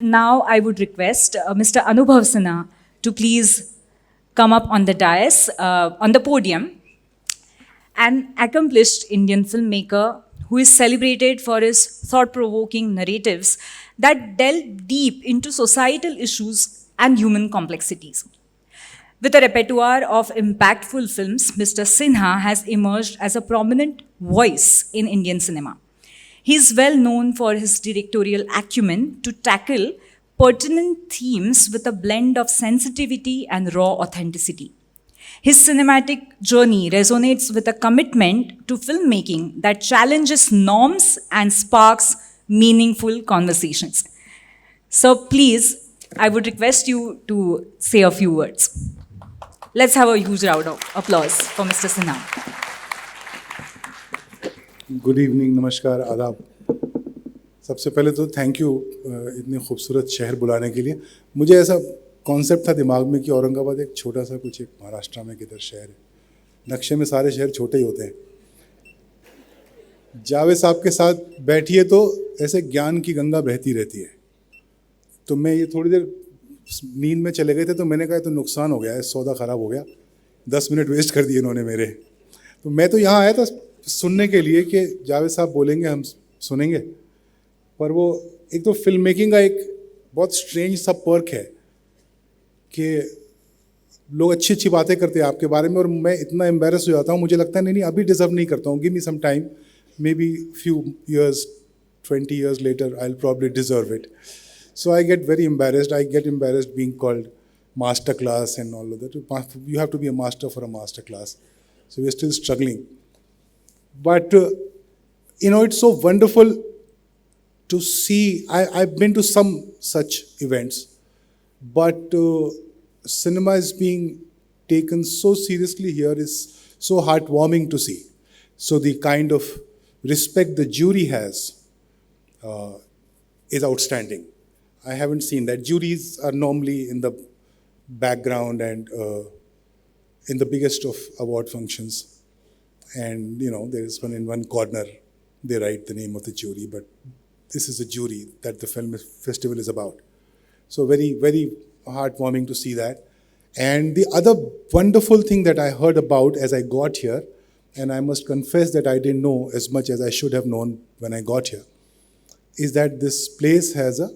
now I would request Mr. Anubhav Sinha to please come up on the dais, on the podium. An accomplished Indian filmmaker who is celebrated for his thought-provoking narratives that delve deep into societal issues and human complexities. With a repertoire of impactful films, Mr. Sinha has emerged as a prominent voice in Indian cinema. He is well known for his directorial acumen to tackle pertinent themes with a blend of sensitivity and raw authenticity. His cinematic journey resonates with a commitment to filmmaking that challenges norms and sparks meaningful conversations. So please, I would request you to say a few words. Let's have a huge round of applause for Mr. Sinha. Good evening, नमस्कार, आदाब। सबसे पहले तो thank you इतने खूबसूरत शहर बुलाने के लिए। मुझे ऐसा कॉन्सेप्ट था दिमाग में कि औरंगाबाद एक छोटा सा कुछ एक महाराष्ट्र में किधर शहर है, नक्शे में सारे शहर छोटे ही होते हैं। जावेद साहब के साथ बैठिए तो ऐसे ज्ञान की गंगा बहती रहती है। तो मैं ये थोड़ी देर नींद में चले गए थे, तो मैंने कहा तो नुकसान हो गया है, सौदा ख़राब हो गया, 10 मिनट वेस्ट कर दिए इन्होंने मेरे। तो मैं तो यहाँ आया था सुनने के लिए कि जावेद साहब बोलेंगे, हम सुनेंगे। पर वो एक तो फिल्म मेकिंग का एक बहुत स्ट्रेंज सा पर्क है कि लोग अच्छी अच्छी बातें करते हैं आपके बारे में और मैं इतना एम्बेरस हो जाता हूँ, मुझे लगता है नहीं अभी डिजर्व नहीं करता हूँ, give me some time, maybe few years, 20 years later I'll probably deserve it. So I get very embarrassed. I get embarrassed being called master class and all of that. You have to be a master for a master class. So we're still struggling. But, it's so wonderful to see. I've been to some such events, but cinema is being taken so seriously here is so heartwarming to see. So the kind of respect the jury has is outstanding. I haven't seen that. Juries are normally in the background and in the biggest of award functions. And, there is one in one corner, they write the name of the jury, but this is a jury that the film festival is about. So very, very heartwarming to see that. And the other wonderful thing that I heard about as I got here, and I must confess that I didn't know as much as I should have known when I got here, is that this place has a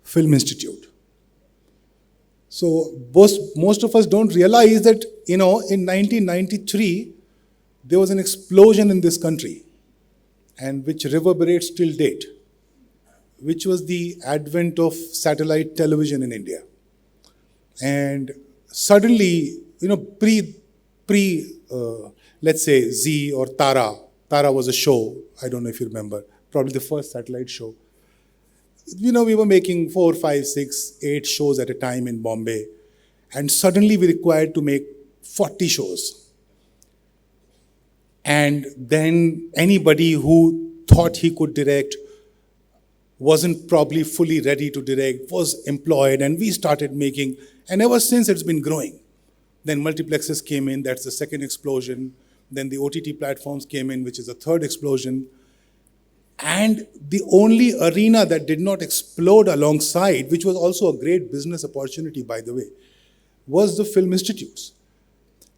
film institute. So most of us don't realize that, in 1993, there was an explosion in this country, and which reverberates till date, which was the advent of satellite television in India. And suddenly, let's say Z or Tara was a show, I don't know if you remember, probably the first satellite show. We were making 4, 5, 6, 8 shows at a time in Bombay, and suddenly we required to make 40 shows. And then anybody who thought he could direct wasn't probably fully ready to direct, was employed, and we started making, and ever since it's been growing. Then multiplexes came in, that's the second explosion. Then the OTT platforms came in, which is the third explosion. And the only arena that did not explode alongside, which was also a great business opportunity, by the way, was the film institutes.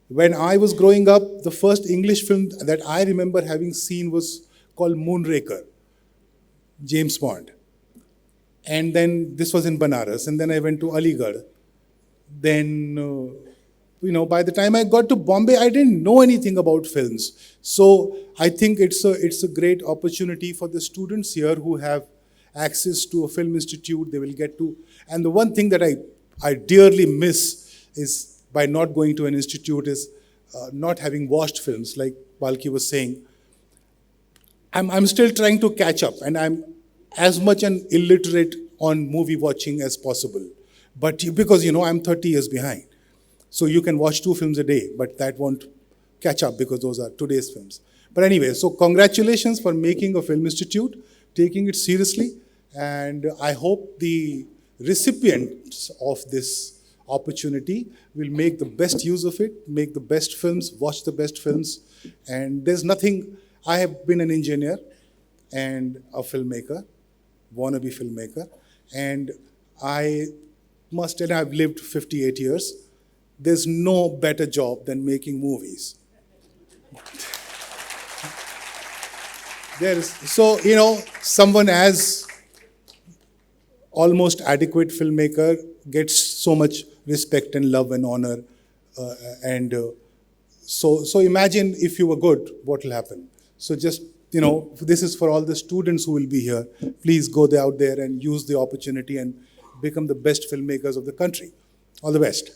When I was growing up, the first English film that I remember having seen was called Moonraker, James Bond. And then this was in Banaras, and then I went to Aligarh. Then, by the time I got to Bombay, I didn't know anything about films. So I think it's a great opportunity for the students here who have access to a film institute. They will get to, and the one thing that I dearly miss is by not going to an institute is not having watched films, like Balki was saying. I'm still trying to catch up, and I'm as much an illiterate on movie watching as possible. But because, I'm 30 years behind. So you can watch 2 films a day, but that won't catch up because those are today's films. But anyway, so congratulations for making a film institute, taking it seriously, and I hope the recipients of this opportunity will make the best use of it, make the best films, watch the best films. And there's nothing, I have been an engineer and a filmmaker, wannabe filmmaker, And I must tell you, I've lived 58 years. There's no better job than making movies. So, someone as almost adequate filmmaker gets so much respect and love and honor. And so imagine if you were good, what will happen? So just, this is for all the students who will be here. Please go out there and use the opportunity and become the best filmmakers of the country. All the best.